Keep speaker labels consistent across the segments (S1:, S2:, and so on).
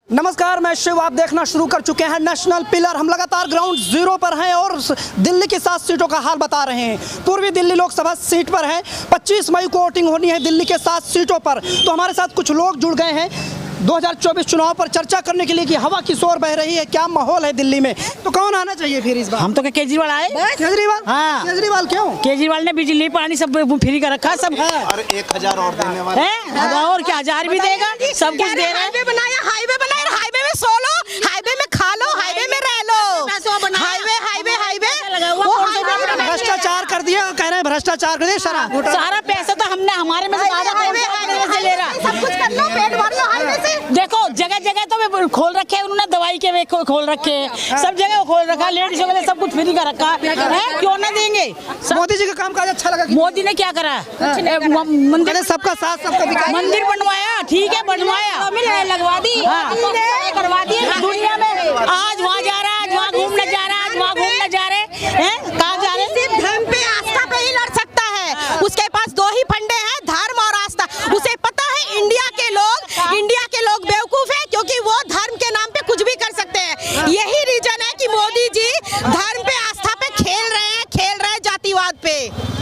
S1: नमस्कार, मैं शिव। आप देखना शुरू कर चुके हैं नेशनल पिलर। हम लगातार ग्राउंड जीरो पर हैं और दिल्ली की 7 सीटों का हाल बता रहे हैं। पूर्वी दिल्ली लोकसभा सीट पर है, 25 मई को वोटिंग होनी है दिल्ली के 7 सीटों पर। तो हमारे साथ कुछ लोग जुड़ गए हैं 2024 चुनाव पर चर्चा करने के लिए कि हवा की शोर बह रही है, क्या माहौल है दिल्ली में। तो कौन आना चाहिए फिर इस बार?
S2: हम तो केजरीवाल आए।
S1: केजरीवाल?
S2: हाँ।
S1: केजरीवाल क्यों?
S2: केजरीवाल ने बिजली पानी सब फ्री कर रखा सब।
S3: और 1000 और देने वाला
S2: है और क्या 1000 भी देगा, सब कुछ दे रहा है।
S4: हाईवे बनाया, हाईवे बनाया, हाईवे में सो लो, हाईवे में खा लो, हाईवे में रह लो। हाईवे हाईवे हाईवे
S1: भ्रष्टाचार कर दिया, कह रहे हैं भ्रष्टाचार कर दिया।
S2: सारा पैसा तो हमने हमारे में से ले रहा।
S4: सब कुछ कर लो, पेट भर लो हाईवे से।
S2: देखो जगह जगह तो खोल रखे हैं उन्होंने, दवाई के खोल रखे हैं, सब जगह खोल रखा, लेडीज के लिए सब कुछ फ्री कर रखा है। क्यों ना देंगे?
S1: मोदी जी का काम काज अच्छा लगा?
S2: मोदी ने क्या करा? मंदिर
S1: सबका साथ सबका विकास,
S2: मंदिर बनवाया, ठीक है बनवाया, लगवा दी, करवा दी। दुनिया में आज वहाँ जा रहा है, आज वहाँ घूमने जा रहा है, आज वहाँ घूमने जा रहे हैं। कहाँ जा रहे हैं?
S4: सिर्फ धर्म पे आस्था पे ही लड़ सकता है। उसके पास दो ही फंडे हैं, धर्म और आस्था। उसे पता है इंडिया के लोग बेवकूफ है, क्योंकि वो धर्म के नाम पे कुछ भी कर सकते हैं। यही रीजन है कि मोदी जी धर्म पे आस्था पे खेल रहे हैं जातिवाद पे।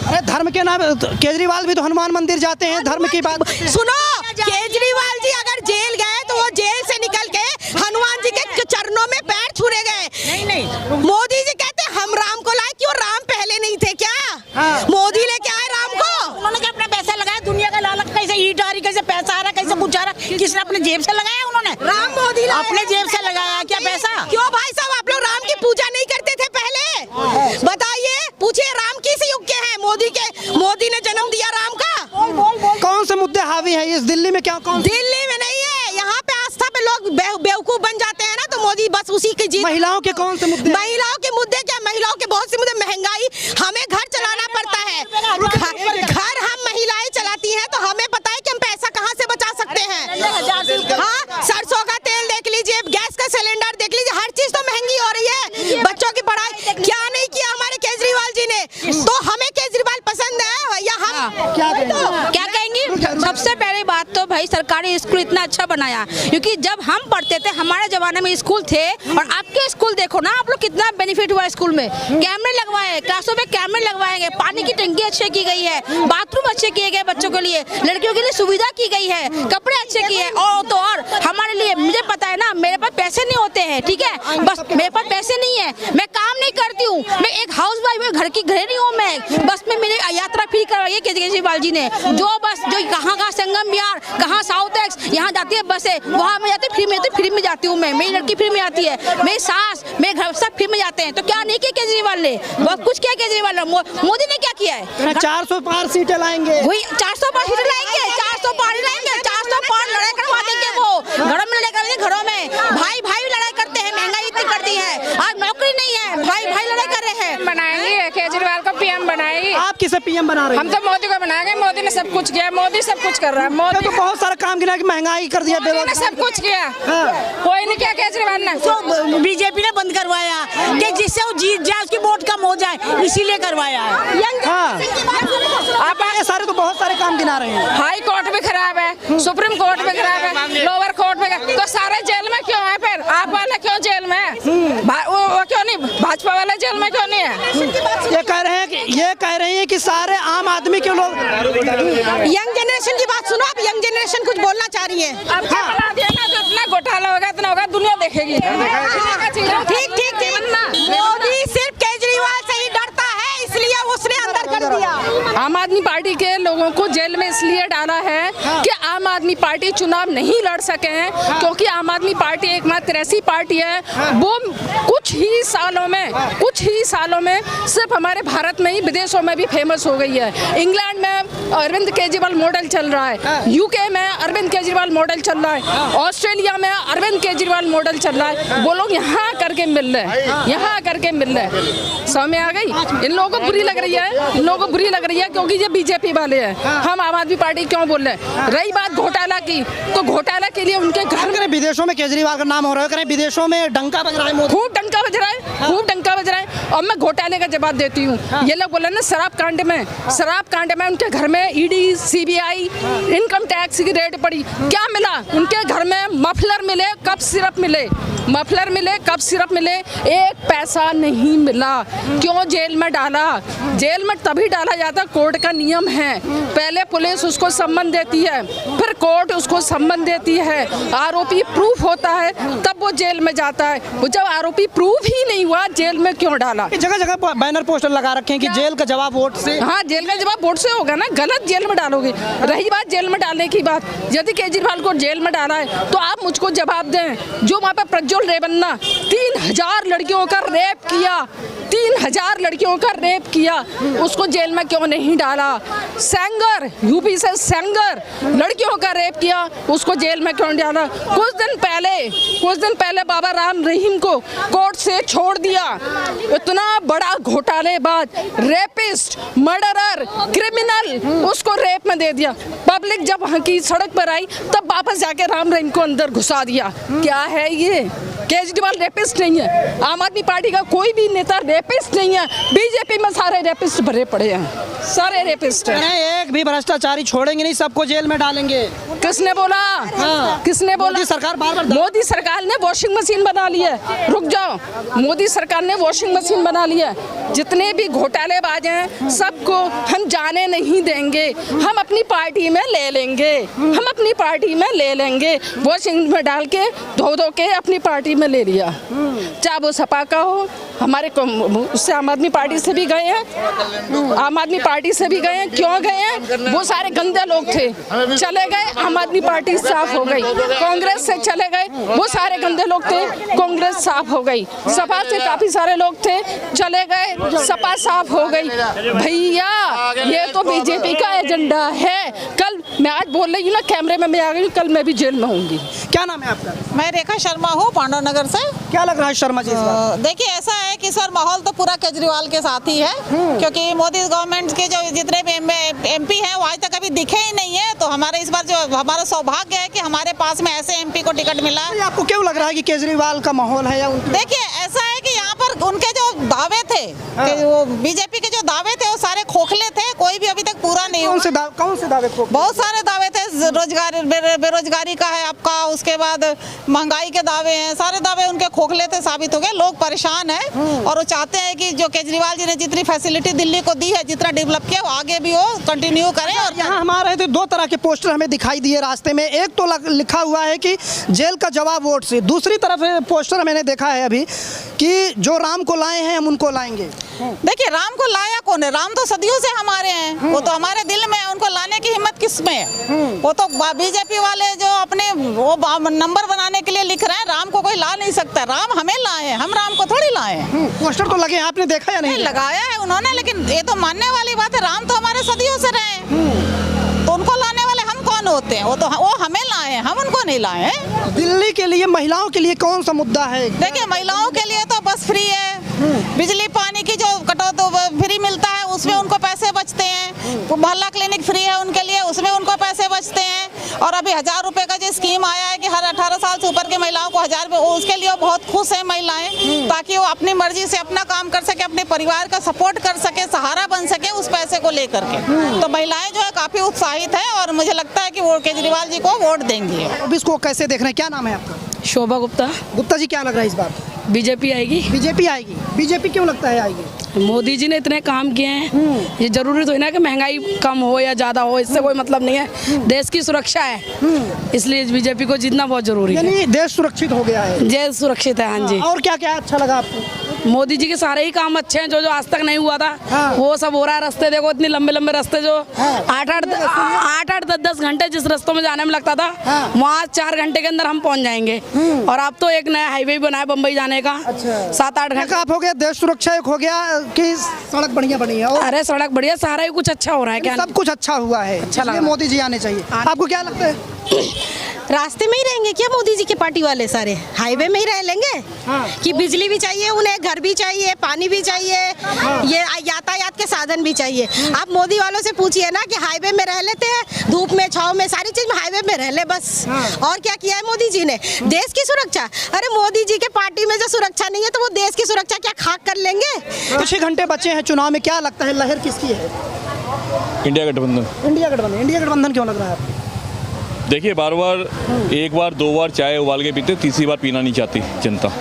S1: अरे धर्म के नाम, केजरीवाल भी तो हनुमान मंदिर जाते हैं। धर्म की बात
S4: सुनो, केजरीवाल जी अगर जेल गए तो वो जेल से निकल के हनुमान जी के चरणों में पैर छूने गए।
S2: नहीं।
S4: मोदी जी कहते हम राम को लाए, क्यों राम पहले नहीं थे क्या? मोदी लेके आए राम को।
S2: उन्होंने क्या अपना पैसा लगाया? दुनिया का लालच, कैसे ईट आ रही, कैसे पैसा आ रहा, कैसे कुछ आ रहा, किसने अपने जेब से लगाया? उन्होंने
S4: राम मोदी
S2: अपने जेब से लगाया क्या पैसा?
S4: क्यों भाई साहब, आप लोग राम की पूजा नहीं करते थे पहले? बताइए, पूछिए राम किस युग के हैं? मोदी ने जन्म दिया राम का।
S1: कौन से मुद्दे हावी हैं इस दिल्ली में? क्या कौन?
S4: दिल्ली में नहीं है, यहाँ पे आस्था पे लोग बेवकूफ बन जाते हैं ना, तो मोदी बस उसी की जीत।
S1: महिलाओं के कौन से मुद्दे?
S4: महिलाओं के मुद्दे क्या? महिलाओं के बहुत से मुद्दे। महंगाई, हमें घर चलाना पड़ता है, घर हम महिलाएं चलाती हैं, तो हमें पता है कि हम पैसा कहाँ से बचा सकते हैं। हाँ, सरसों का तेल देख लीजिए, गैस का सिलेंडर देख लीजिए, हर चीज तो महंगी हो रही है। बच्चों की पढ़ाई क्या नहीं किया हमारे केजरीवाल जी ने? तो हमें केजरीवाल पसंद है या हम
S5: क्या कहेंगी? सबसे पहली बात तो भाई सरकारी स्कूल इतना अच्छा बनाया, क्योंकि जब हम पढ़ते थे हमारे जमाने में स्कूल थे, और आपके स्कूल देखो ना आप लोग, कितना बेनिफिट हुआ स्कूल में। कैमरे लगवाए, क्लासों में कैमरे लगवाएंगे, पानी की टंकी अच्छी की गई है, बाथरूम अच्छे किए गए बच्चों के लिए, लड़कियों के लिए सुविधा की गई है, कपड़े अच्छे किए हैं। और हमारे लिए, मुझे पता है ना, मेरे पास पैसे नहीं होते हैं, ठीक है, बस मेरे पास पैसे नहीं है, मैं काम नहीं करती हूँ, मैं एक हाउस वाइफ हूँ, घर की गृहिणी हूँ मैं, बस में मेरी यात्रा फ्री करवाई है केजरीवाल जी ने। जो बस जो कहाँ संगम विहार, कहाँ साउथ एक्स, यहाँ जाती है बसें, वहाँ मैं जाती फ्री में, तो फ्री में जाती हूँ मैं, मेरी लड़की फ्री में आती है, मेरी सास, मेरे घर सब फ्री में जाते हैं। तो क्या नहीं किया केजरीवाल ने? बहुत कुछ किया केजरीवाल ने। मोदी ने क्या किया है?
S1: 400 पार सीटें लाएंगे।
S5: वही 400 पार सीटें लाएंगे, 400 पार लाएंगे, 400 पार लड़ाई करवा देंगे। वो घरों में लड़ाई करेंगे, घरों में भाई भाई लड़ाई करते हैं, महंगाई इतनी कर दी है, आज नौकरी नहीं है, भाई भाई लड़ाई कर रहे हैं।
S6: बनाएंगे केजरीवाल को पीएम बनाएंगे।
S1: आप किसे पीएम बना रहे हैं?
S6: हम तो मोदी को बनाएंगे, मोदी ने सब कुछ किया, मोदी सब कुछ कर रहा है। मोदी
S1: तो बहुत सारा काम गिना कि महंगाई कर दिया,
S6: ने सब कुछ किया, कोई नहीं किया केजरीवाल ने।
S2: तो बीजेपी ने बंद करवाया कि जिससे वो जीत जाए, उसकी वोट कम हो जाए, इसीलिए करवाया है।
S1: आप आगे सारे तो बहुत सारे काम गिना रहे हैं।
S6: हाई कोर्ट भी खराब है, सुप्रीम कोर्ट भी खराब है, लोअर कोर्ट भी, तो सारे जेल में क्यों है? फिर आप वाले क्यों जेल में है? वो क्यों नहीं, भाजपा वाले जेल में क्यों नहीं है?
S1: ये कह रहे हैं कि सारे आम आदमी के लोग।
S4: यंग जनरेशन की बात सुनो, आप यंग जनरेशन कुछ बोलना चाह रही है।
S6: अब क्या बना दिया ना, तो इतना घोटाला होगा, इतना होगा, दुनिया देखेगी।
S4: ठीक ठीक ठीक, मोदी सिर्फ केजरीवाल से ही डरता है, इसलिए उसने अंदर कर दिया।
S6: आम आदमी पार्टी के लोगों को जेल में इसलिए डाला है कि आम आदमी पार्टी चुनाव नहीं लड़ सके हैं, क्योंकि आम आदमी पार्टी एकमात्र ऐसी पार्टी है, वो कुछ ही सालों में सिर्फ हमारे भारत में ही, विदेशों में भी फेमस हो गई है। इंग्लैंड में अरविंद केजरीवाल मॉडल चल रहा है, यूके में अरविंद केजरीवाल मॉडल चल रहा है, ऑस्ट्रेलिया में अरविंद केजरीवाल मॉडल चल रहा है। वो लोग यहाँ करके मिल रहे हैं, यहाँ करके मिल रहे हैं। समझ में आ गई? इन लोगों को बुरी लग रही है, क्योंकि ये बीजेपी वाले हैं। हम आम आदमी पार्टी क्यों बोल रहे हैं? रही बात घोटाला की, तो घोटाला के लिए उनके घर में
S1: विदेशों में केजरीवाल का नाम हो रहा है, विदेशों में डंका बज रहा है,
S6: खूब डंका बज रहा है। खूब डंका बज रहा है। और मैं घोटाले का जवाब देती हूँ। ये लोग बोले ना शराब कांड में उनके घर में ईडी, सीबीआई, इनकम टैक्स की रेड पड़ी। क्या मिला उनके घर में? मफलर मिले, कप सिरप मिले, मफलर मिले, कप सिरप मिले, एक पैसा नहीं मिला। क्यों जेल में डाला? जेल में तभी डाला जाता, कोर्ट का नियम है। पहले पुलिस उसको सम्मन देती है, फिर कोर्ट उसको सम्मन देती है, आरोपी प्रूफ होता है, तब वो जेल में जाता है। वो जब आरोपी प्रूफ ही नहीं हुआ, जेल में क्यों डाला?
S1: जगह जगह बैनर पोस्टर लगा रखे हैं कि जेल का जवाब वोट से।
S6: हाँ, जेल का जवाब वोट से होगा ना, गलत जेल में डालोगे। रही बात जेल में डालने की बात, यदि केजरीवाल को जेल में डाला है तो आप मुझको जवाब दें। जो वहाँ पे प्रज्वल रेवन्ना 3000 लड़कियों का रेप किया, 3000 लड़कियों का रेप किया, उसको जेल में क्यों नहीं डाला? सेंगर, यूपी से सेंगर लड़कियों का रेप किया, उसको जेल में क्यों डाला? कुछ दिन पहले बाबा राम रहीम को कोर्ट से छोड़ दिया। इतना बड़ा घोटालेबाज, रेपिस्ट, मर्डरर, क्रिमिनल, उसको रेप में दे दिया। पब्लिक जब वहाँ की सड़क पर आई तब वापस जाके राम रहीम को अंदर घुसा दिया। क्या है ये? केजरीवाल रेपिस्ट नहीं है, आम आदमी पार्टी का कोई भी नेता रेपिस्ट नहीं है। बीजेपी में सारे रेपिस्ट भरे पड़े हैं, सारे रेपिस्ट हैं।
S1: एक भी भ्रष्टाचारी छोड़ेंगे नहीं, सबको जेल में डालेंगे।
S6: किसने बोला? किसने बोला?
S1: मोदी सरकार बार-बार
S6: मोदी सरकार ने वॉशिंग मशीन बना ली है। रुक जाओ, मोदी सरकार ने वॉशिंग मशीन बना ली है। जितने भी घोटालेबाज हैं सबको हम जाने नहीं देंगे, हम अपनी पार्टी में ले लेंगे, हम अपनी पार्टी में ले लेंगे। वॉशिंग में डाल के धो के अपनी पार्टी में ले लिया। चाहे वो सपा का हो, हमारे उससे आम आदमी पार्टी से भी गए हैं, आम आदमी पार्टी से भी गए हैं। क्यों गए हैं? वो सारे गंदे लोग थे, चले गए, आम आदमी पार्टी साफ हो गई। कांग्रेस से चले गए, वो सारे गंदे लोग थे, कांग्रेस साफ हो गई। सपा से काफी सारे लोग थे, चले गए, सपा साफ हो गई। भैया ये तो बीजेपी का एजेंडा है। कल मैं आज बोल रही हूँ ना, कैमरे में मैं आ गई, कल मैं भी जेल में होंगी।
S1: क्या नाम है आपका?
S7: मैं रेखा शर्मा हूँ, पांडव नगर से।
S1: क्या लग रहा है शर्मा जी इस बार?
S7: देखिए ऐसा है कि सर माहौल तो पूरा केजरीवाल के साथ ही है, क्योंकि मोदी गवर्नमेंट के जो जितने भी एमपी हैं वो आज तक अभी दिखे ही नहीं है। तो हमारे इस बार जो हमारा सौभाग्य है कि हमारे पास में ऐसे एमपी को टिकट मिला।
S1: आपको क्यों लग रहा है कि केजरीवाल का माहौल है या
S7: देखिए ऐसा है कि यहाँ पर उनके जो दावे थे, वो बीजेपी के जो दावे थे वो सारे खोखले थे, कोई भी अभी तक पूरा नहीं हुआ।
S1: कौन से दावे?
S7: बहुत सारे दावे थे, रोजगार बेरोजगारी का है आपका, उसके बाद महंगाई के दावे हैं, सारे दावे उनके खोखले थे, साबित हो गए। लोग परेशान हैं और वो चाहते हैं कि जो केजरीवाल जी ने जितनी फैसिलिटी दिल्ली को दी है, जितना डेवलप किया, वो आगे भी वो कंटिन्यू करें। और
S1: यहाँ हमारे तो दो तरह के पोस्टर हमें दिखाई दिए रास्ते में। एक तो लिखा हुआ है कि जेल का जवाब वोट से, दूसरी तरफ पोस्टर मैंने देखा है अभी कि जो राम को लाए हैं हम उनको लाएंगे।
S7: देखिए राम को लाया कौन है? राम तो सदियों से हमारे हैं, वो तो हमारे दिल में है, उनको लाने की हिम्मत किस में है? वो तो बीजेपी वाले जो अपने वो नंबर बनाने के लिए लिख रहे हैं, राम को कोई ला नहीं सकता। राम हमें लाए हैं, हम राम को थोड़ी लाए हैं।
S1: पोस्टर तो लगे, आपने देखा या नहीं?
S7: लगाया है उन्होंने, लेकिन ये तो मानने वाली बात है, राम तो हमारे सदियों से रहे, तो उनको लाने वाले हम कौन होते हैं? वो हमें लाए हैं, हम उनको नहीं लाए हैं।
S1: दिल्ली के लिए, महिलाओं के लिए कौन सा मुद्दा है?
S7: देखिए महिलाओं के लिए तो बस फ्री है, बिजली पानी की जो कटौती फ्री मिलता है उसमें उनको पैसे बचते हैं। मोहल्ला क्लिनिक फ्री है उनके लिए, उसमें उनको पैसे बचते हैं। और अभी 1000 रुपए का जो स्कीम आया है कि हर 18 साल से ऊपर की महिलाओं को 1000 रुपए, उसके लिए बहुत खुश है महिलाएं, ताकि वो अपनी मर्जी से अपना काम कर सके, अपने परिवार का सपोर्ट कर सके, सहारा बन सके उस पैसे को लेकर के। तो महिलाएं जो है काफी उत्साहित है और मुझे लगता है कि वो केजरीवाल जी को वोट देंगे।
S1: अब इसको कैसे देख रहे हैं? क्या नाम है आपका?
S2: शोभा गुप्ता।
S1: गुप्ता जी क्या लग रहा है इस बार?
S2: बीजेपी आएगी।
S1: बीजेपी आएगी। बीजेपी क्यों लगता है आएगी?
S2: मोदी जी ने इतने काम किए हैं, ये जरूरी तो है ना कि महंगाई कम हो या ज्यादा हो, इससे कोई मतलब नहीं है। देश की सुरक्षा है, इसलिए बीजेपी को जीतना बहुत जरूरी है।
S1: यानी देश सुरक्षित हो गया है।
S2: देश सुरक्षित है, हाँ जी।
S1: और क्या क्या अच्छा लगा आपको?
S2: मोदी जी के सारे ही काम अच्छे हैं, जो जो आज तक नहीं हुआ था वो सब हो रहा है। रास्ते देखो, इतने लंबे लंबे रास्ते जो 8-8 10-10 घंटे जिस रास्तों में जाने में लगता था, वहाँ 4 घंटे के अंदर हम पहुँच जाएंगे। और अब तो एक नया हाईवे बना है बम्बई जाने का, 7-8 घंटे
S1: आप हो गया। देश सुरक्षा एक हो गया कि सड़क बढ़िया बनी है।
S2: अरे सड़क बढ़िया, सारा ही कुछ अच्छा हो रहा है। क्या
S1: सब कुछ अच्छा हुआ है,
S2: अच्छा लगा।
S1: मोदी जी आने चाहिए। आपको क्या लगता है?
S4: रास्ते में ही रहेंगे क्या मोदी जी के पार्टी वाले? सारे हाईवे में ही रह लेंगे कि बिजली भी चाहिए उन्हें, घर भी चाहिए, पानी भी चाहिए, ये यातायात के साधन भी चाहिए। आप मोदी वालों से पूछिए ना कि हाईवे में रह लेते हैं, धूप में छाव में सारी चीज में हाईवे में रह ले बस। और क्या किया है मोदी जी ने? देश की सुरक्षा। अरे मोदी जी के पार्टी में जो सुरक्षा नहीं है तो वो देश की सुरक्षा क्या खाक कर लेंगे?
S1: कुछ ही घंटे बचे हैं चुनाव में, क्या लगता है लहर किसकी है?
S8: इंडिया गठबंधन।
S1: इंडिया गठबंधन। इंडिया गठबंधन क्यों लग रहा है आपको?
S8: देखिए, बार बार एक बार दो बार चाय उबाल के पीते, तीसरी बार पीना नहीं चाहती जनता।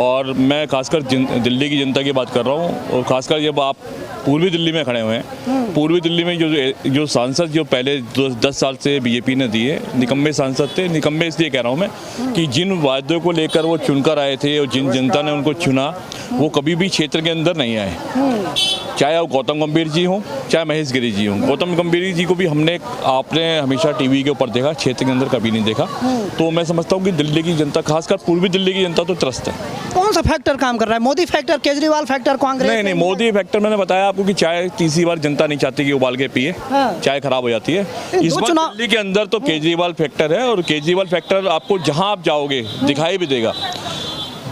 S8: और मैं खासकर दिल्ली की जनता की बात कर रहा हूँ, और खासकर जब आप पूर्वी दिल्ली में खड़े हुए हैं, पूर्वी दिल्ली में जो सांसद जो पहले 10 साल से बीजेपी ने दिए, निकम्मे सांसद थे। निकम्मे इसलिए कह रहा हूँ मैं कि जिन वादों को लेकर वो चुनकर आए थे और जिन जनता ने उनको चुना, वो कभी भी क्षेत्र के अंदर नहीं आए। चाहे वो गौतम गंभीर जी हों, चाहे महेश गिरी जी हों। गौतम गंभीर जी को भी आपने हमेशा टीवी के ऊपर देखा, क्षेत्र के अंदर कभी नहीं देखा। तो मैं समझता हूँ कि दिल्ली की जनता, खासकर पूर्वी दिल्ली की जनता तो त्रस्त है।
S1: कौन सा फैक्टर काम कर रहा है? Modi factor, Kejriwal factor, Congress?
S8: नहीं, मोदी फैक्टर। मैंने बताया आपको कि चाय तीसरी बार जनता नहीं चाहती कि उबाल के पिए, चाय खराब हो जाती है। इस बार दिल्ली के अंदर तो केजरीवाल फैक्टर है, और केजरीवाल फैक्टर आपको जहां आप जाओगे दिखाई भी देगा।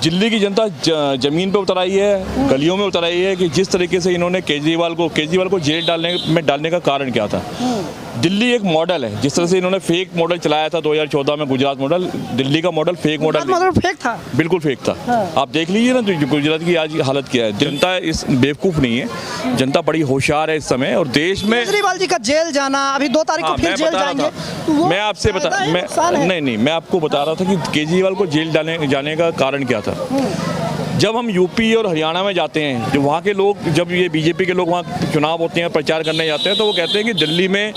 S8: दिल्ली की जनता जमीन पे उतर आई है, गलियों में उतर आई है कि जिस तरीके से इन्होंने केजरीवाल को जेल डालने का कारण क्या था। दिल्ली एक मॉडल है, जिस तरह से इन्होंने फेक मॉडल चलाया था 2014 में, गुजरात मॉडल। दिल्ली का मॉडल फेक मॉडल
S1: फेक था,
S8: बिल्कुल फेक था। आप देख लीजिए ना जो गुजरात की आज हालत क्या है। जनता इस बेवकूफ़ नहीं है, जनता बड़ी होशियार है इस समय। और देश में
S1: केजरीवाल जी का जेल जाना, अभी 2 तारीख को फिर जेल जाएंगे।
S8: मैं आपसे मैं आपको बता रहा था कि केजरीवाल को जेल जाने का कारण क्या था। जब हम यूपी और हरियाणा में जाते हैं, जो वहाँ के लोग, जब ये बीजेपी के लोग वहाँ चुनाव होते हैं, प्रचार करने जाते हैं, तो वो कहते हैं कि दिल्ली में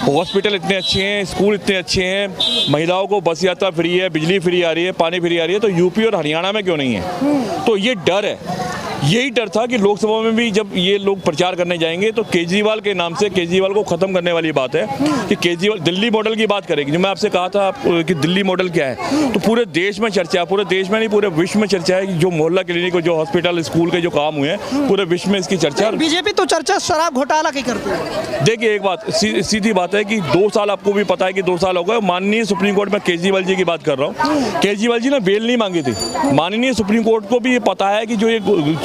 S8: हॉस्पिटल इतने अच्छे हैं, स्कूल इतने अच्छे हैं, महिलाओं को बस यात्रा फ्री है, बिजली फ्री आ रही है, पानी फ्री आ रही है, तो यूपी और हरियाणा में क्यों नहीं है? तो ये डर है। यही डर था कि लोकसभा में भी जब ये लोग प्रचार करने जाएंगे तो केजरीवाल के नाम से केजरीवाल को ख़त्म करने वाली बात है कि केजरीवाल दिल्ली मॉडल की बात करेगी। जो मैं आपसे कहा था कि दिल्ली मॉडल क्या है, तो पूरे देश में चर्चा है, पूरे देश में नहीं पूरे विश्व में चर्चा है कि जो मोहल्ला क्लिनिक और जो हॉस्पिटल स्कूल के जो काम हुए हैं, पूरे विश्व में इसकी चर्चा है।
S1: बीजेपी तो चर्चा शराब घोटाला की करती है।
S8: देखिए, एक बात सीधी बात है कि 2 साल, आपको भी पता है कि 2 साल हो गए, माननीय सुप्रीम कोर्ट में केजरीवाल जी की बात कर रहा हूँ, केजरीवाल जी ने बेल नहीं मांगी थी। माननीय सुप्रीम कोर्ट को भी ये पता है कि जो ये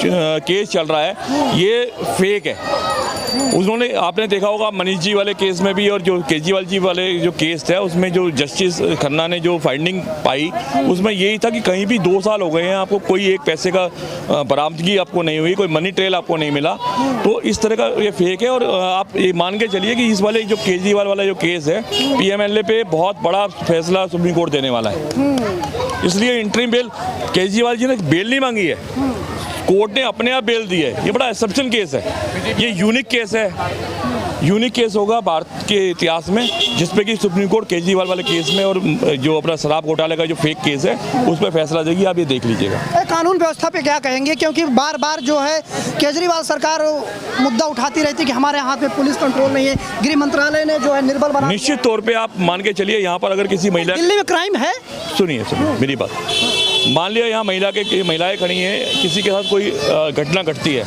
S8: केस चल रहा है ये फेक है। उन्होंने, आपने देखा होगा मनीष जी वाले केस में भी और जो केजरीवाल जी वाले जो केस था उसमें जो जस्टिस खन्ना ने जो फाइंडिंग पाई, उसमें यही था कि कहीं भी 2 साल हो गए हैं, आपको कोई एक पैसे का बरामदगी आपको नहीं हुई, कोई मनी ट्रेल आपको नहीं मिला। तो इस तरह का ये फेक है। और आप ये मान के चलिए कि इस वाले जो केजरीवाल वाला जो केस है, PMLA पे बहुत बड़ा फैसला सुप्रीम कोर्ट देने वाला है। इसलिए इंटरिम बेल, केजरीवाल जी ने बेल नहीं मांगी है, कोर्ट ने अपने आप बेल दी है। ये बड़ा एक्सेप्शन केस है, ये यूनिक केस है। यूनिक केस होगा भारत के इतिहास में, जिसपे कि सुप्रीम कोर्ट केजरीवाल वाले केस में और जो अपना शराब घोटाले का जो फेक केस है उस पर फैसला देगी। आप ये देख लीजिएगा।
S1: कानून व्यवस्था पे क्या कहेंगे, क्योंकि बार बार जो है केजरीवाल सरकार मुद्दा उठाती रहती है कि हमारे हाथ में पुलिस कंट्रोल नहीं है, गृह मंत्रालय ने जो है निर्बल बना।
S8: निश्चित तौर पर आप मान के चलिए, यहाँ पर अगर किसी महिला,
S1: दिल्ली में क्राइम है,
S8: सुनिए मेरी बात, मान लिया यहाँ महिलाएं खड़ी हैं, किसी के साथ कोई घटना घटती है,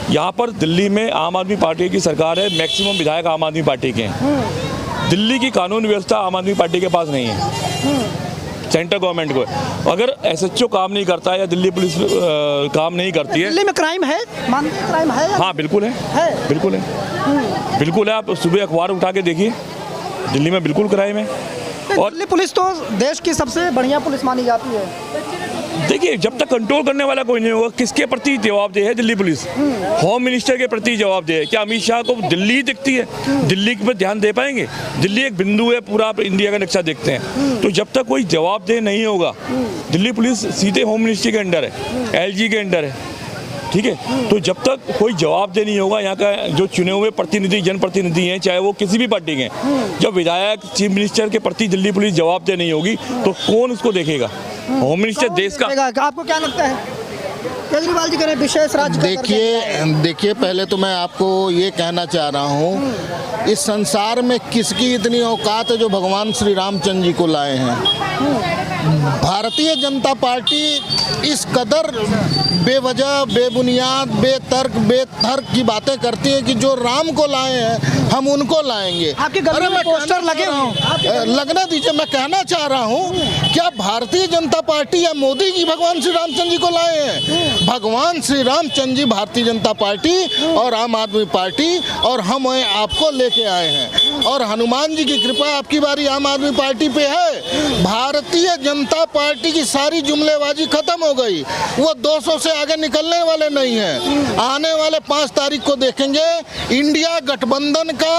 S8: यहाँ पर दिल्ली में आम आदमी पार्टी की सरकार है, मैक्सिमम विधायक आम आदमी पार्टी के हैं। दिल्ली की कानून व्यवस्था आम आदमी पार्टी के पास नहीं है। सेंट्रल गवर्नमेंट को अगर SHO काम नहीं करता है या दिल्ली पुलिस काम नहीं करती है,
S1: दिल्ली में क्राइम है, मानते हैं क्राइम है?
S8: हाँ बिल्कुल है, बिल्कुल है, बिल्कुल है। आप सुबह अखबार उठा के देखिए, दिल्ली में बिल्कुल क्राइम है। और
S1: दिल्ली पुलिस तो देश की सबसे बढ़िया पुलिस मानी जाती है।
S8: देखिए, जब तक कंट्रोल करने वाला कोई नहीं होगा, किसके प्रति जवाबदेह है दिल्ली पुलिस? होम मिनिस्टर के प्रति जवाबदेह है। क्या अमित शाह को दिल्ली दिखती है? दिल्ली पे ध्यान दे पाएंगे? दिल्ली एक बिंदु है, पूरा आप इंडिया का नक्शा देखते हैं। तो जब तक कोई जवाबदेह नहीं होगा, दिल्ली पुलिस सीधे होम मिनिस्ट्री के अंडर है, LG के अंडर है, ठीक है। तो जब तक कोई जवाबदेह नहीं होगा, यहाँ का जो चुने हुए प्रतिनिधि, जनप्रतिनिधि हैं, चाहे वो किसी भी पार्टी के हैं, जब विधायक, चीफ मिनिस्टर के प्रति दिल्ली पुलिस जवाबदेह नहीं होगी तो कौन उसको देखेगा? होम मिनिस्टर देश का।
S1: आपको क्या लगता है केजरीवाल जी करें विशेष राज्य?
S9: देखिए पहले तो मैं आपको ये कहना चाह रहा हूँ, इस संसार में किसकी इतनी औकात है जो भगवान श्री रामचंद्र जी को लाए हैं? भारतीय जनता पार्टी इस कदर बेवजह, बेबुनियाद, बेतर्क की बातें करती है कि जो राम को लाए हैं हम उनको लाएंगे।
S1: आपके गले में पोस्टर लगे हों,
S9: लगने दीजिए। मैं कहना चाह रहा हूँ, क्या भारतीय जनता पार्टी या मोदी जी भगवान श्री रामचंद्र जी को लाए हैं? भगवान श्री रामचंद्र जी भारतीय जनता पार्टी और आम आदमी पार्टी और हम आपको लेके आए हैं, और हनुमान जी की कृपा आपकी बारी आम आदमी पार्टी पे है। भारतीय जनता पार्टी की सारी जुमलेबाजी खत्म हो गई, वो 200 से आगे निकलने वाले नहीं हैं। आने वाले 5 तारीख को देखेंगे इंडिया गठबंधन का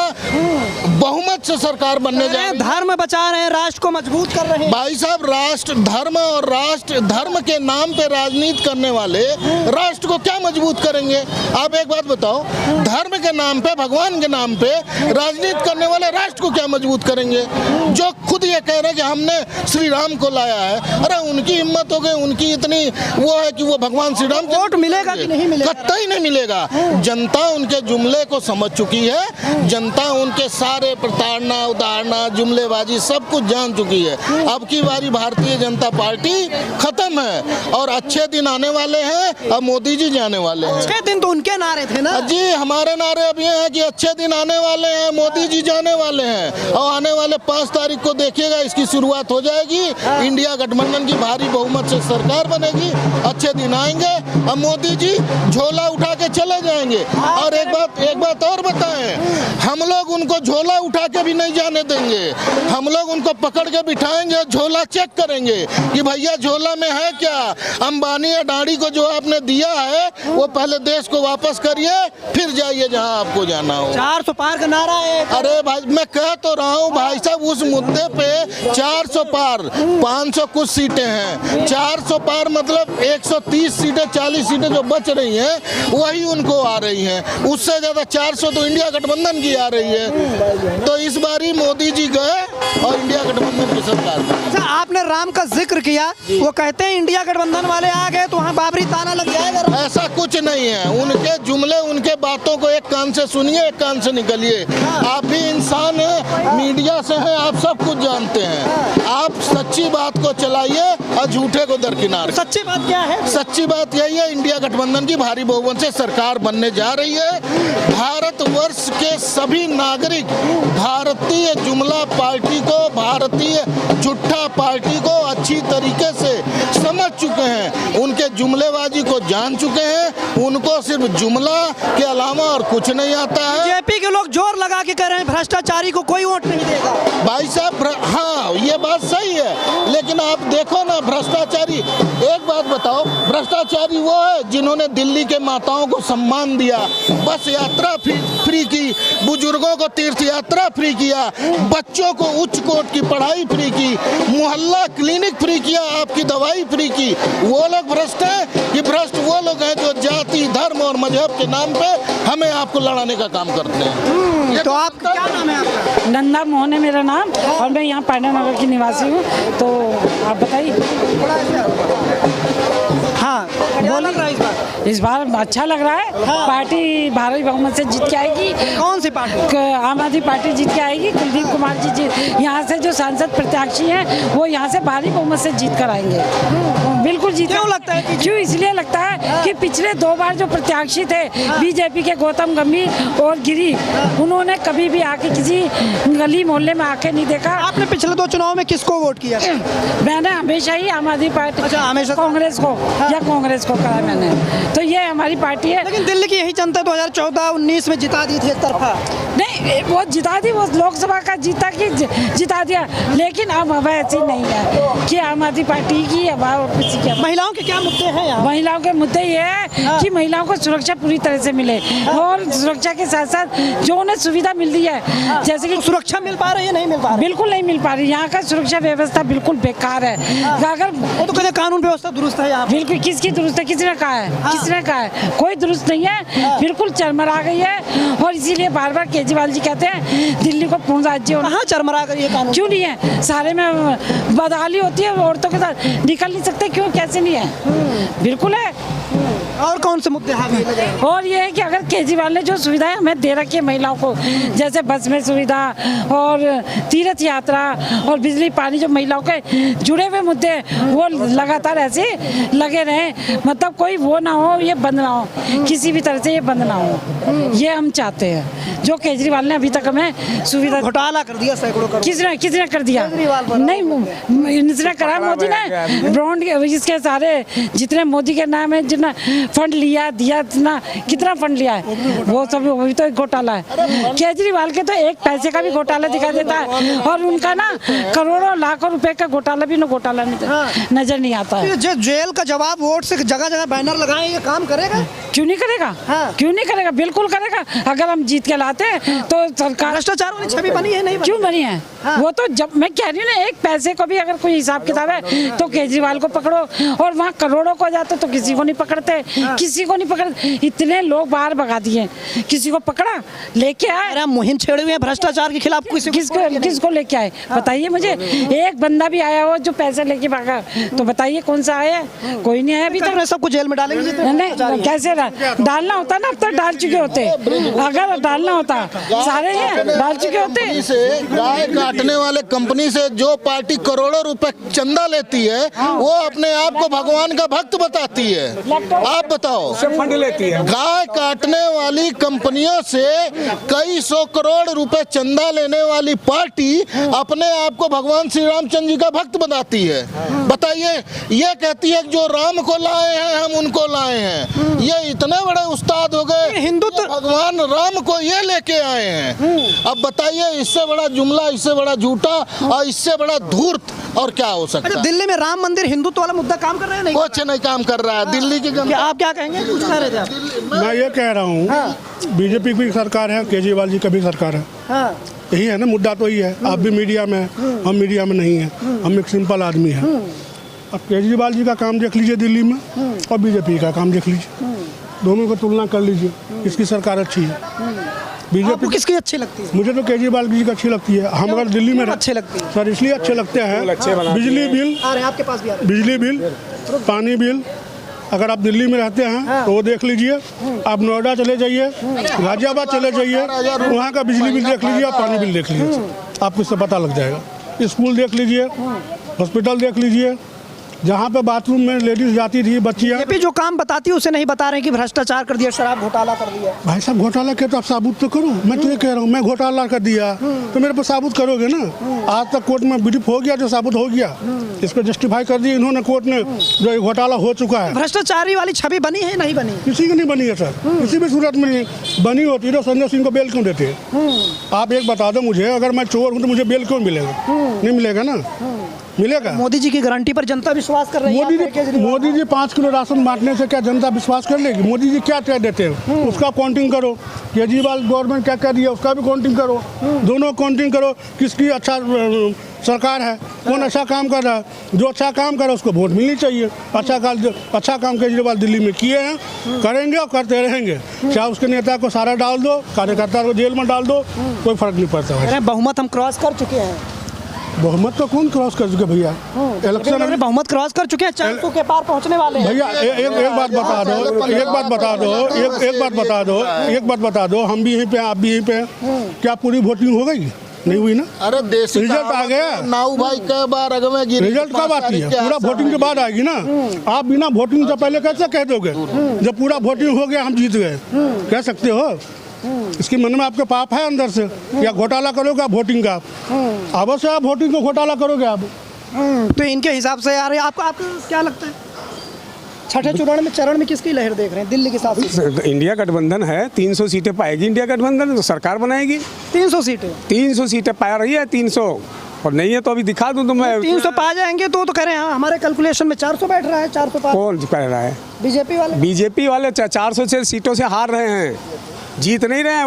S9: बहुमत से सरकार बनने जा रही है।
S1: धर्म बचा रहे हैं, राष्ट्र को मजबूत कर रहे हैं।
S9: भाई साहब, राष्ट्र धर्म और राष्ट्र धर्म के नाम पे राजनीति करने वाले राष्ट्र को क्या मजबूत करेंगे? आप एक बात बताओ, धर्म के नाम पे, भगवान के नाम पे राजनीति करने वाले राष्ट्र को क्या मजबूत करेंगे? जो खुद ये कह रहे हैं कि हमने श्री राम को लाया है, अरे उनकी हिम्मत हो गई, उनकी इतनी वो है कि वो भगवान श्री राम
S1: वोट मिलेगा कि नहीं मिलेगा?
S9: कतई नहीं मिलेगा। जनता उनके जुमले को समझ चुकी है, जनता उनके सारे प्रताड़ना, उदाहरणा, जुमलेबाजी सब कुछ जान चुकी है। अब की बारी भारतीय जनता पार्टी खत्म है और अच्छे दिन आने वाले हैं। अब मोदी जी जाने वाले हैं।
S1: 6 दिन तो उनके नारे थे ना
S9: जी, हमारे नारे अब ये हैं कि अच्छे दिन आने वाले हैं, मोदी जी जाने वाले हैं, और आने वाले 5 तारीख को देखिएगा इसकी शुरुआत हो जाएगी। इंडिया गठबंधन की भारी बहुमत से सरकार बनेगी, अच्छे दिन आएंगे, अब मोदी जी झोला उठा के चले जाएंगे। और एक बात और बताएं, हम लोग उनको झोला उठा के भी नहीं जाने देंगे। हम लोग उनको पकड़ के बिठाएंगे, झोला चेक करेंगे कि भैया झोला में है क्या। अंबानी अडानी को जो आपने दिया है वो पहले देश को वापस करिए, फिर जाइए जहां आपको जाना हो।
S1: 400 पार का नारा है।
S9: अरे भाई, मैं कह तो रहा हूँ भाई साहब, उस मुद्दे पे 400 पार, 500 कुछ सीटें हैं, 400 पार मतलब 130 सीटें, 40 सीटें जो बच रही हैं वही उनको आ रही हैं। उससे ज्यादा 400 तो इंडिया गठबंधन की आ रही है। तो इस बारी मोदी जी गए और इंडिया गठबंधन की सरकार।
S1: अच्छा, आपने राम का जिक्र किया, वो कहते हैं इंडिया गठबंधन वाले आ गए तो वहाँ बाबरी ताना लग जाएगा।
S9: ऐसा कुछ नहीं है। उनके जुमले, उनके बातों को एक कान से सुनिए, एक कान से निकलिए। आप भी इंसान हैं, मीडिया से हैं, आप सब कुछ जानते हैं। आप सच्ची बात को चलाइए और झूठे को दरकिनार।
S1: सच्ची बात क्या है?
S9: सच्ची बात यही है, इंडिया गठबंधन की भारी बहुमत से सरकार बनने जा रही है। भारतवर्ष के सभी नागरिक भारतीय जुमला पार्टी को, भारतीय झूठा पार्टी को अच्छी तरीके से समझ चुके हैं, उनके जुमलेबाजी को जान चुके हैं। उनको सिर्फ जुमला के अलावा और कुछ नहीं आता है।
S1: बीजेपी के लोग जोर लगा के कह रहे हैं भ्रष्टाचारी को कोई वोट नहीं देगा।
S9: भाई साहब, हाँ ये बात सही है, लेकिन आप देखो ना, भ्रष्टाचारी, एक बात बताओ, भ्रष्टाचारी वो है जिन्होंने दिल्ली के माताओं को सम्मान दिया, बस यात्रा फ्री की, बुजुर्गों को तीर्थ यात्रा फ्री किया, बच्चों को उच्च कोट की पढ़ाई फ्री की, मोहल्ला क्लिनिक फ्री किया, आपकी दवाई फ्री की। वो लोग भ्रष्ट हैं कि भ्रष्ट वो लोग हैं जो जाति, धर्म और मजहब के नाम पे हमें आपको लड़ाने का काम करते हैं।
S1: तो आप क्या नाम है आपका?
S2: नंदा मोहन है मेरा नाम, और मैं यहाँ पांडा नगर की निवासी हूँ। तो आप बताइए।
S1: हाँ, क्या लग रहा है
S2: इस बार? अच्छा लग रहा है। पार्टी भारी बहुमत से जीत के आएगी।
S1: कौन सी पार्टी?
S2: आम आदमी पार्टी जीत के आएगी। कुलदीप कुमार जी यहाँ से जो सांसद प्रत्याशी हैं वो यहाँ से भारी बहुमत से जीत कर आएंगे। बिल्कुल जीत।
S1: क्यों लगता है?
S2: क्यों? इसलिए लगता है कि पिछले 2 बार जो प्रत्याशी थे बीजेपी के, गौतम गंभीर और गिरी, उन्होंने कभी भी आके किसी गली मोहल्ले में आके नहीं देखा।
S1: आपने पिछले 2 चुनाव में किसको वोट किया?
S2: मैंने हमेशा ही आम आदमी पार्टी,
S1: अच्छा, हमेशा
S2: कांग्रेस को या कांग्रेस को कहा मैंने। तो ये हमारी पार्टी है।
S1: लेकिन दिल्ली की यही जनता 2014-19 में जिता दी थी एक तरफा।
S2: नहीं, वो जिता दी, वो लोकसभा का जीता कि जिता दिया, लेकिन अब ऐसी नहीं है कि आम आदमी पार्टी की और किसी की।
S1: महिलाओं के क्या मुद्दे हैं यहाँ?
S2: महिलाओं के मुद्दे ये है कि महिलाओं को सुरक्षा पूरी तरह से मिले, और सुरक्षा के साथ साथ जो उन्हें सुविधा मिल रही है, जैसे कि
S1: सुरक्षा मिल पा रही है? नहीं मिल पा रही?
S2: बिल्कुल नहीं मिल पा रही। यहाँ का सुरक्षा व्यवस्था बिल्कुल बेकार है। अगर
S1: वो तो कहते कानून व्यवस्था दुरुस्त है यहाँ।
S2: बिल्कुल, किसकी दुरुस्त है? किसने कहा है? किसने कहा है? कोई दुरुस्त नहीं है, बिल्कुल चरमरा गई है। और इसीलिए बार बार केजरीवाल जी
S10: जी कहते हैं दिल्ली को पूर्ण राज्य होना।
S1: कहाँ चरमरा कर ये कानून?
S10: क्यों नहीं है? सारे में बदहाली होती है, औरतों के साथ निकल नहीं सकते, क्यों कैसे नहीं है? बिल्कुल है।
S1: और कौन से मुद्दे हावी लगे?
S10: और ये है कि अगर केजरीवाल ने जो सुविधाएं हमें दे रखी है महिलाओं को, जैसे बस में सुविधा और तीर्थ यात्रा और बिजली पानी, जो महिलाओं के जुड़े हुए मुद्दे वो लगातार ऐसे लगे रहें, मतलब कोई वो ना हो, ये बंद ना हो, किसी भी तरह से ये बंद ना हो, ये हम चाहते हैं। जो केजरीवाल ने अभी तक हमें सुविधा,
S1: घोटाला कर दिया सैकड़ों करोड़।
S10: किसने कर दिया? नहीं, इसने करा, मोदी ने ब्रॉन्ड इसके सारे जितने मोदी के नाम है, जितना फंड लिया दिया, कितना फंड लिया है, वो सब वही तो एक घोटाला है। केजरीवाल के तो एक पैसे का भी घोटाला दिखाई देता है, और उनका ना करोड़ों लाखों रुपए का घोटाला भी घोटाला नजर नहीं आता है।
S1: जो जेल का जवाब वोट से जगह जगह बैनर लगाए, ये काम करेगा?
S10: क्यों नहीं करेगा? क्यों नहीं करेगा? बिल्कुल करेगा। अगर हम जीत के लाते हैं तो सरकार,
S1: भ्रष्टाचार वाली छवि बनी है नहीं?
S10: क्यों बनी है? वो तो जब मैं कह रही हूँ ना, एक पैसे को भी अगर कोई हिसाब किताब है तो केजरीवाल को पकड़ो, और वहाँ करोड़ों को जाते तो किसी को नहीं पकड़ते, किसी को नहीं पकड़ते। इतने लोग बाहर भगा दिए, किसी को पकड़ा? लेके आए,
S1: मुहिम छेड़े हुए हैं भ्रष्टाचार के खिलाफ।
S10: किसको लेके आए बताइए मुझे? एक बंदा भी आया हो जो पैसे लेके भागा तो बताइए कौन सा आया? कोई नहीं आया अभी तक।
S1: सबको जेल में डालेंगे?
S10: नहीं, कैसे डालना होता ना, अब तक डाल चुके होते। अगर डालना होता सारे डाल चुके होते।
S9: गाय काटने वाले कंपनी से जो पार्टी करोड़ों रुपए चंदा लेती है, वो अपने आप को भगवान का भक्त बताती है। आप बताओ,
S11: फंड लेती है।
S9: गाय काटने वाली कंपनियों से कई सौ करोड़ रुपए चंदा लेने वाली पार्टी अपने आप को भगवान श्री रामचंद्र जी का भक्त बताती है। बताइए, ये कहती है कि जो राम को लाए हैं हम उनको लाए हैं। ये इतने बड़े उस्ताद हो गए, हिंदुत्व भगवान राम को ये लेके आए हैं। अब बताइए, इससे बड़ा जुमला, इससे बड़ा झूठा और इससे बड़ा धूर्त और क्या हो सकता है?
S1: दिल्ली में राम मंदिर हिंदुत्व वाला मुद्दा काम कर रहे हैं? नहीं,
S9: कुछ नहीं काम कर रहा है दिल्ली की।
S1: आप क्या कहेंगे? कुछ कह रहे थे आप?
S12: मैं ये कह रहा हूँ, बीजेपी की भी सरकार है, केजरीवाल जी का भी सरकार है। यही है ना मुद्दा, तो यही है। आप भी मीडिया में, हम मीडिया में नहीं है, हम एक सिंपल आदमी है। अब केजरीवाल जी का काम देख लीजिए दिल्ली में, और बीजेपी का काम देख लीजिए, दोनों को तुलना कर लीजिए, किसकी सरकार अच्छी है। बीजेपी
S1: किसकी अच्छी लगती है?
S12: मुझे तो केजरीवाल जी की अच्छी लगती है। हम अगर दिल्ली में
S1: अच्छे लगती है
S12: सर, इसलिए अच्छे लगते हैं, बिजली बिल,
S1: आपके पास भी
S12: बिजली बिल, पानी बिल, अगर आप दिल्ली में रहते हैं तो वो देख लीजिए। आप नोएडा चले जाइए, गाजियाबाद चले जाइए, वहाँ का बिजली बिल देख लीजिए, पानी बिल देख लीजिए, आपको इससे पता लग जाएगा। स्कूल देख लीजिए, हॉस्पिटल देख लीजिए, जहाँ पे बाथरूम में लेडीज जाती थी, बच्चियाँ।
S1: बीजेपी जो काम बताती है उसे नहीं बता रहे कि भ्रष्टाचार कर दिया, शराब घोटाला कर दिया।
S12: भाई साहब, घोटाला किया तो आप साबुत तो करो। मैं तो ये कह रहा हूँ, मैं घोटाला कर दिया तो मेरे पर साबुत करोगे ना। आज तक कोर्ट में ब्रीफ हो गया, जो साबुत हो गया, इसको जस्टिफाई कर दिया इन्होंने, कोर्ट ने, जो ये घोटाला हो चुका है।
S1: भ्रष्टाचारी वाली छवि बनी है नहीं बनी?
S12: किसी की नहीं बनी है सर, किसी भी सूरत में नहीं बनी होती तो संजय सिंह को बेल क्यों देते? आप एक बता दो मुझे, अगर मैं चोर हूँ तो मुझे बेल क्यों मिलेगा? नहीं मिलेगा ना, मिलेगा।
S1: मोदी जी की गारंटी पर जनता विश्वास कर रही है।
S12: मोदी जी 5 किलो राशन बांटने से क्या जनता विश्वास कर लेगी? मोदी जी क्या कह देते हैं उसका काउंटिंग करो, केजरीवाल गवर्नमेंट क्या कह रही है उसका भी काउंटिंग करो, दोनों काउंटिंग करो, किसकी अच्छा सरकार है, कौन अच्छा काम कर रहा है। जो अच्छा काम कर रहा है उसको वोट मिलनी चाहिए। अच्छा काम केजरीवाल दिल्ली में किए हैं, करेंगे और करते रहेंगे। चाहे उसके नेता को सारा डाल दो, कार्यकर्ता को जेल में डाल दो, कोई फर्क नहीं पड़ता।
S1: बहुमत हम क्रॉस कर चुके हैं।
S12: बहुमत तो कौन क्रॉस कर चुके भैया? इलेक्शन में
S1: बहुमत क्रॉस कर चुके हैं, 400 के पार पहुंचने वाले हैं।
S12: भैया एक बात बता दो, एक बात बता दो, हम भी यहीं पे, आप भी यहीं पे, क्या पूरी वोटिंग हो गई? नहीं हुई ना।
S9: अरे देश
S12: रिजल्ट आ गया,
S9: नाऊ भाई कई बार
S12: रिजल्ट कब आती है? पूरा वोटिंग के बाद आएगी ना। आप बिना वोटिंग से पहले कैसे कह दोगे जब पूरा वोटिंग हो गया हम जीत गए? कह सकते हो? इसकी मन में आपके पाप है अंदर से, या घोटाला करोगे आप वोटिंग का? अवश्य आप वोटिंग को घोटाला करोगे आप।
S1: तो इनके हिसाब से यार आपको क्या लगता है, छठे चरण में किसकी लहर देख रहे हैं दिल्ली के साथ?
S11: इंडिया गठबंधन है, 300 सीटें पाएगी इंडिया गठबंधन, तो सरकार बनाएगी।
S1: 300 सीटें?
S11: 300 सीटें पा रही है, 300, और नहीं है तो अभी दिखा दूं तो मैं।
S1: 300 पा जाएंगे तो कह रहे हैं। हमारे कैलकुलेशन में 400 बैठ रहा है। 400
S11: कौन कह रहा है?
S1: बीजेपी वाले
S11: 400 से सीटों से हार रहे हैं। जीत नहीं रहे हैं,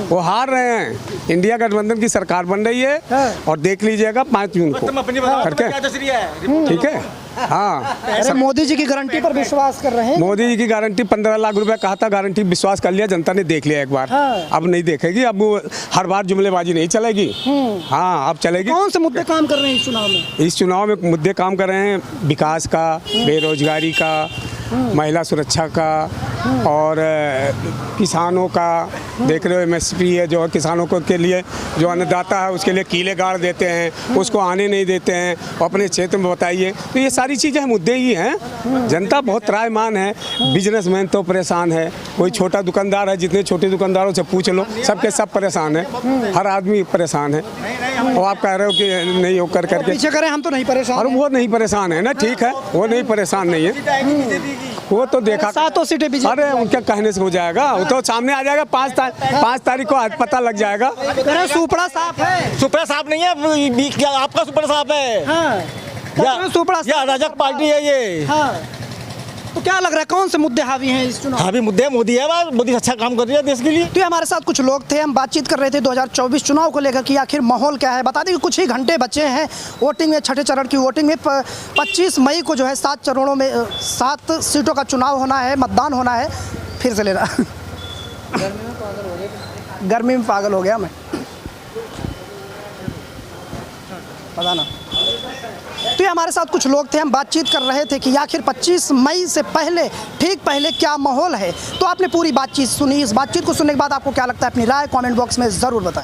S11: वो हार रहे हैं। इंडिया गठबंधन की सरकार बन रही है और देख लीजिएगा 5 जून को करके, ठीक है। हाँ,
S1: ऐसे मोदी जी की गारंटी पर विश्वास कर रहे हैं।
S11: मोदी जी की गारंटी 15 लाख रुपए कहा था, गारंटी विश्वास कर लिया, जनता ने देख लिया एक बार। अब नहीं देखेगी, अब वो हर बार जुमलेबाजी नहीं चलेगी। हाँ, अब चलेगी।
S1: कौन से मुद्दे काम कर रहे हैं इस चुनाव में?
S11: इस चुनाव में मुद्दे काम कर रहे हैं, विकास का, बेरोजगारी का, महिला सुरक्षा का और किसानों का। देख रहे हो MSP है जो किसानों को के लिए, जो अन्नदाता है उसके लिए कीले गाड़ देते हैं, उसको आने नहीं देते हैं, अपने क्षेत्र में बताइए। तो ये सारी चीज़ें मुद्दे ही हैं। जनता बहुत त्रायमान है, बिजनेसमैन तो परेशान है, कोई छोटा दुकानदार है, जितने छोटे दुकानदारों से पूछ लो सबके सब परेशान है, हर आदमी परेशान है। और आप कह रहे हो कि नहीं हो कर करके
S1: पीछे करें, हम तो नहीं परेशान।
S11: और वो नहीं परेशान है ना, ठीक है, वो नहीं परेशान नहीं है, वो तो देखा
S1: 7 सीटें बीजेपी।
S11: अरे उनके कहने से हो जाएगा, वो तो सामने आ जाएगा। 5 तारीख को आज पता लग जाएगा।
S1: सुपड़ा साफ है।
S3: सुपड़ा साफ नहीं है, क्या आपका सुपड़ा साफ है?
S1: सुपड़ा
S3: या अराजक पार्टी है ये।
S1: तो क्या लग रहा है कौन से मुद्दे हावी हैं इस चुनाव?
S3: हावी मुद्दे मोदी है, मोदी अच्छा काम कर रही है देश के लिए।
S1: तो हमारे साथ कुछ लोग थे, हम बातचीत कर रहे थे 2024 चुनाव को लेकर कि आखिर माहौल क्या है। बता दें कि कुछ ही घंटे बचे हैं वोटिंग में, छठे चरण की वोटिंग में। 25 मई को जो है 7 चरणों में 7 सीटों का चुनाव होना है, मतदान होना है। फिर से लेना गर्मी में पागल हो गया मैं, पता ना। तो ये हमारे साथ कुछ लोग थे, हम बातचीत कर रहे थे कि आखिर 25 मई से पहले, ठीक पहले क्या माहौल है। तो आपने पूरी बातचीत सुनी। इस बातचीत को सुनने के बाद आपको क्या लगता है, अपनी राय कमेंट बॉक्स में ज़रूर बताएं।